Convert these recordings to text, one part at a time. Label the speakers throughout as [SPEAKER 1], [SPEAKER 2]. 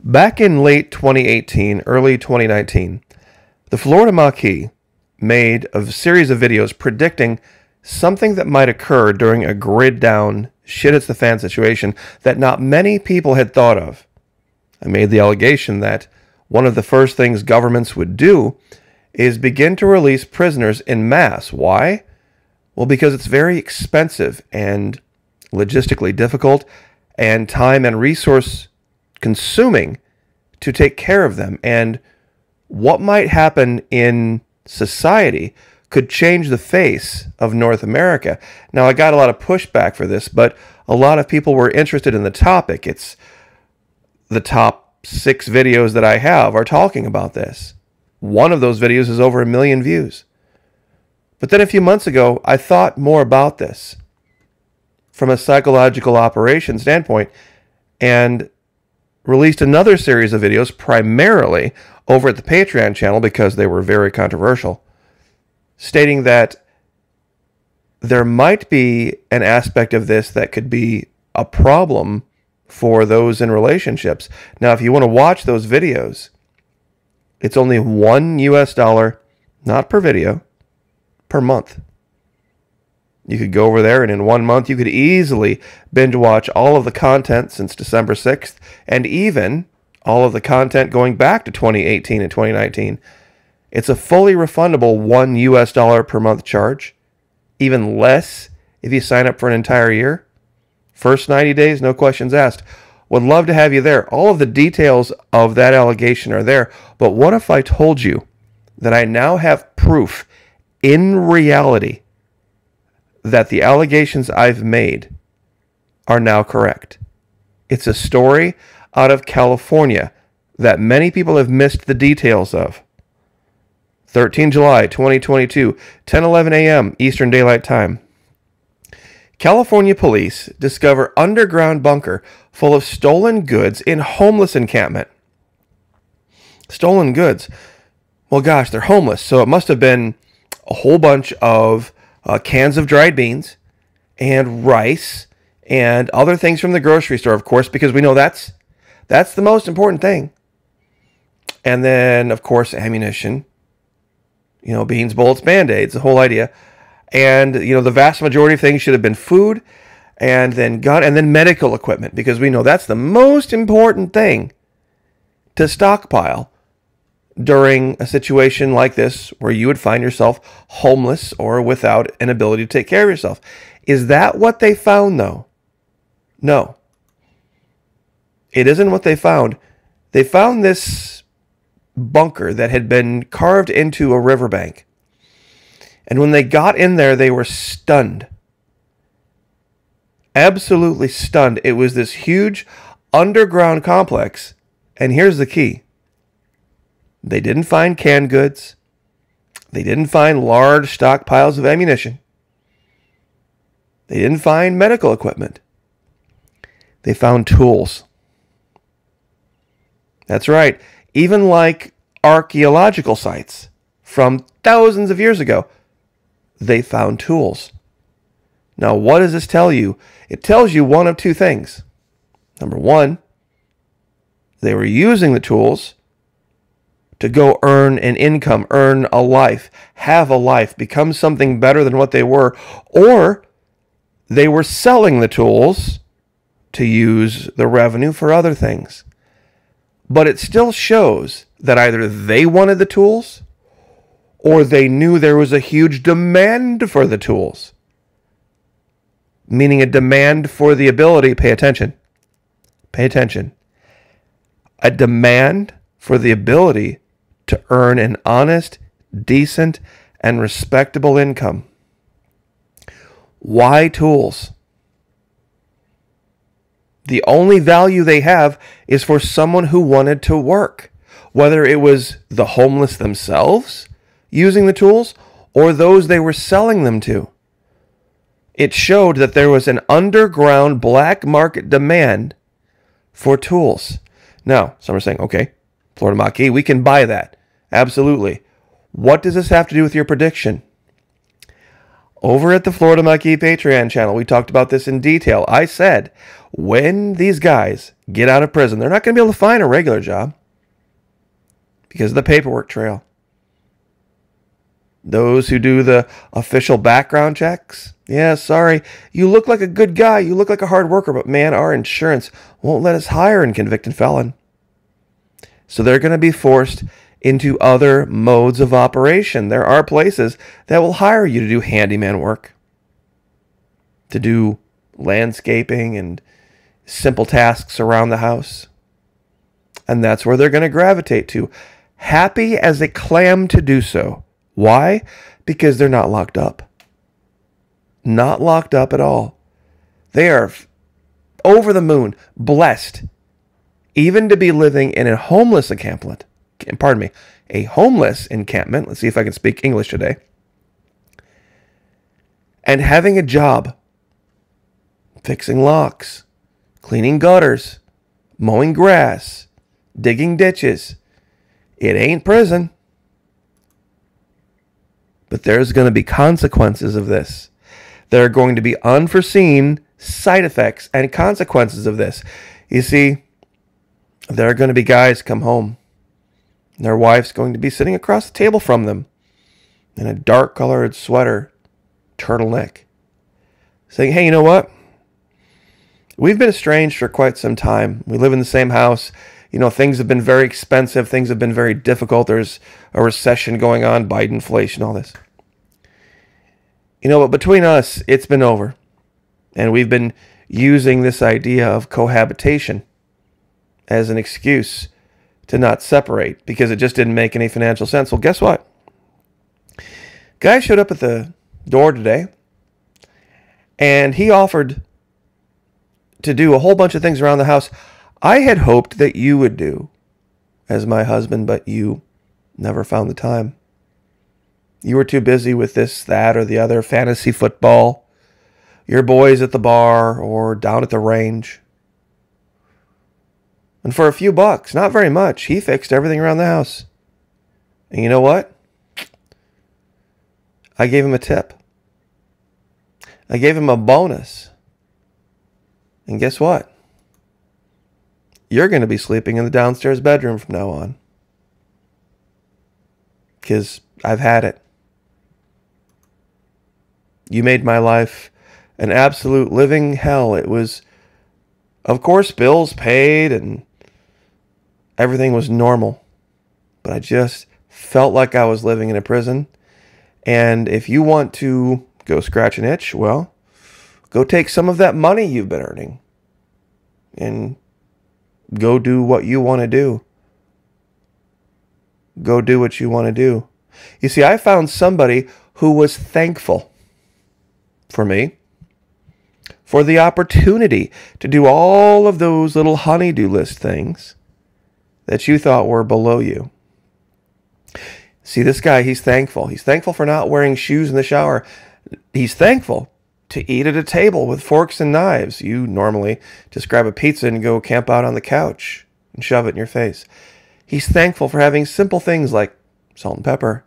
[SPEAKER 1] Back in late 2018, early 2019, the Florida Maquis made a series of videos predicting something that might occur during a grid down, shit hits the fan situation that not many people had thought of. I made the allegation that one of the first things governments would do is begin to release prisoners en masse. Why? Well, because it's very expensive and logistically difficult and time and resource consuming to take care of them. And what might happen in society could change the face of North America. Now, I got a lot of pushback for this, but a lot of people were interested in the topic. It's the top 6 videos that I have are talking about this. One of those videos is over 1 million views. But then a few months ago, I thought more about this from a psychological operation standpoint and released another series of videos primarily over at the Patreon channel because they were very controversial, stating that there might be an aspect of this that could be a problem for those in relationships. Now, if you want to watch those videos, it's only $1 US, not per video, per month. You could go over there, and in 1 month, you could easily binge watch all of the content since December 6th, and even all of the content going back to 2018 and 2019. It's a fully refundable $1 US per month charge, even less if you sign up for an entire year. First 90 days, no questions asked. Would love to have you there. All of the details of that allegation are there. But what if I told you that I now have proof in reality that the allegations I've made are now correct? It's a story out of California that many people have missed the details of. 13 July 2022, 10:11 a.m. Eastern Daylight Time. California police discover underground bunker full of stolen goods in homeless encampment. Stolen goods. Well, gosh, they're homeless, so it must have been a whole bunch of cans of dried beans and rice and other things from the grocery store, of course, because we know that's the most important thing. And then, of course, ammunition. You know, beans, bullets, Band-Aids, the whole idea. And, you know, the vast majority of things should have been food and then gun and then medical equipment, because we know that's the most important thing to stockpile during a situation like this where you would find yourself homeless or without an ability to take care of yourself. Is that what they found, though? No. It isn't what they found. They found this bunker that had been carved into a riverbank. And when they got in there, they were stunned. Absolutely stunned. It was this huge underground complex. And here's the key. They didn't find canned goods. They didn't find large stockpiles of ammunition. They didn't find medical equipment. They found tools. That's right. Even like archaeological sites from thousands of years ago, they found tools. Now, what does this tell you? It tells you one of two things. Number one, they were using the tools to go earn an income, earn a life, have a life, become something better than what they were, or they were selling the tools to use the revenue for other things. But it still shows that either they wanted the tools or they knew there was a huge demand for the tools. Meaning a demand for the ability, pay attention, a demand for the ability to earn an honest, decent, and respectable income. Why tools? The only value they have is for someone who wanted to work, whether it was the homeless themselves using the tools or those they were selling them to. It showed that there was an underground black market demand for tools. Now, some are saying, okay, Florida Maquis, we can buy that. Absolutely. What does this have to do with your prediction? Over at the Florida Maquis Patreon channel, we talked about this in detail. I said, when these guys get out of prison. They're not going to be able to find a regular job because of the paperwork trail. Those who do the official background checks, yeah, sorry, you look like a good guy, you look like a hard worker, but man, our insurance won't let us hire a convicted felon. So they're going to be forced into other modes of operation. There are places that will hire you to do handyman work, to do landscaping and simple tasks around the house. And that's where they're going to gravitate to, happy as a clam to do so. Why? Because they're not locked up. Not locked up at all. They are over the moon, blessed, even to be living in a homeless encampment. Pardon me, a homeless encampment. Let's see if I can speak English today. And having a job, fixing locks, cleaning gutters, mowing grass, digging ditches. It ain't prison. But there's going to be consequences of this. There are going to be unforeseen side effects and consequences of this. You see, there are going to be guys come home. Their wife's going to be sitting across the table from them in a dark colored sweater, turtleneck, saying, hey, you know what? We've been estranged for quite some time. We live in the same house. You know, things have been very expensive. Things have been very difficult. There's a recession going on, Biden inflation, all this. You know, but between us, it's been over. And we've been using this idea of cohabitation as an excuse to not separate because it just didn't make any financial sense. Well, guess what? Guy showed up at the door today, and he offered to do a whole bunch of things around the house I had hoped that you would do as my husband, but you never found the time. You were too busy with this, that, or the other, fantasy football, your boys at the bar, or down at the range. And for a few bucks, not very much, he fixed everything around the house. And you know what? I gave him a tip. I gave him a bonus. And guess what? You're going to be sleeping in the downstairs bedroom from now on. Because I've had it. You made my life an absolute living hell. It was, of course, bills paid and everything was normal. But I just felt like I was living in a prison. And if you want to go scratch an itch, well, go take some of that money you've been earning and go do what you want to do. Go do what you want to do. You see, I found somebody who was thankful for me, for the opportunity to do all of those little honey-do list things that you thought were below you. See, this guy, he's thankful. He's thankful for not wearing shoes in the shower. He's thankful to eat at a table with forks and knives. You normally just grab a pizza and go camp out on the couch and shove it in your face. He's thankful for having simple things like salt and pepper,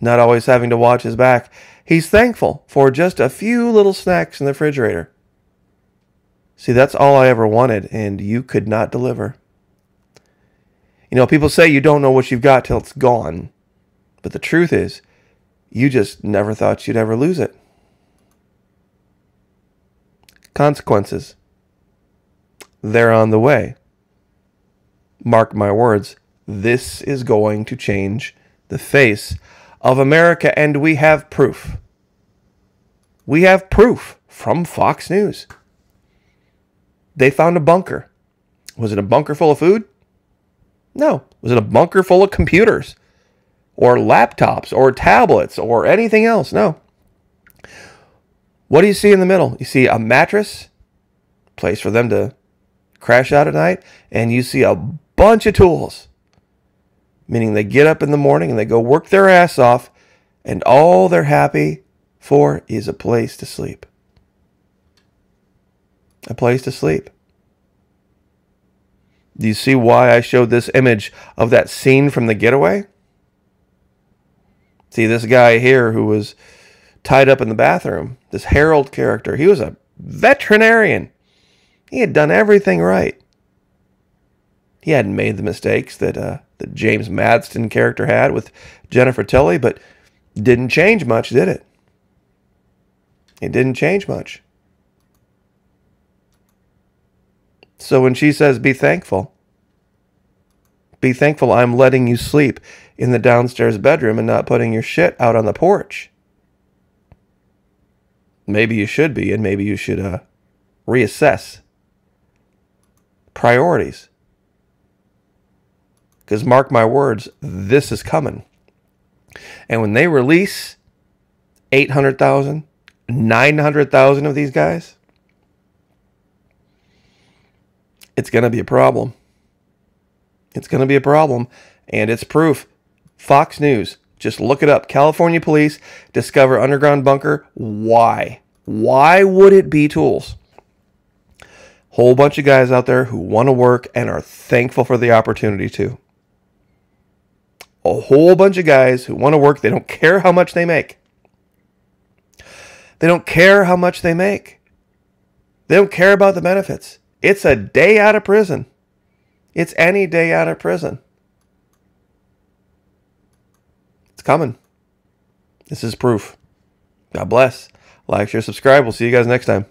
[SPEAKER 1] not always having to watch his back. He's thankful for just a few little snacks in the refrigerator. See, that's all I ever wanted, and you could not deliver. You know, people say you don't know what you've got till it's gone. But the truth is, you just never thought you'd ever lose it. Consequences. They're on the way. Mark my words, this is going to change the face of America, and we have proof. We have proof from Fox News. They found a bunker. Was it a bunker full of food? No. Was it a bunker full of computers or laptops or tablets or anything else? No. What do you see in the middle? You see a mattress, place for them to crash out at night, and you see a bunch of tools. Meaning they get up in the morning and they go work their ass off, and all they're happy for is a place to sleep. A place to sleep. Do you see why I showed this image of that scene from The Getaway? See, this guy here who was tied up in the bathroom, this Harold character, he was a veterinarian. He had done everything right. He hadn't made the mistakes that the James Madston character had with Jennifer Tilly, but didn't change much, did it? It didn't change much. So when she says, be thankful I'm letting you sleep in the downstairs bedroom and not putting your shit out on the porch. Maybe you should be, and maybe you should reassess priorities. Because mark my words, this is coming. And when they release 800,000, 900,000 of these guys, it's going to be a problem. It's going to be a problem. And it's proof. Fox News. Just look it up. California police discover underground bunker. Why? Why would it be tools? Whole bunch of guys out there who want to work and are thankful for the opportunity to. A whole bunch of guys who want to work. They don't care how much they make. They don't care how much they make. They don't care about the benefits. It's a day out of prison. It's any day out of prison. It's coming. This is proof. God bless. Like, share, subscribe. We'll see you guys next time.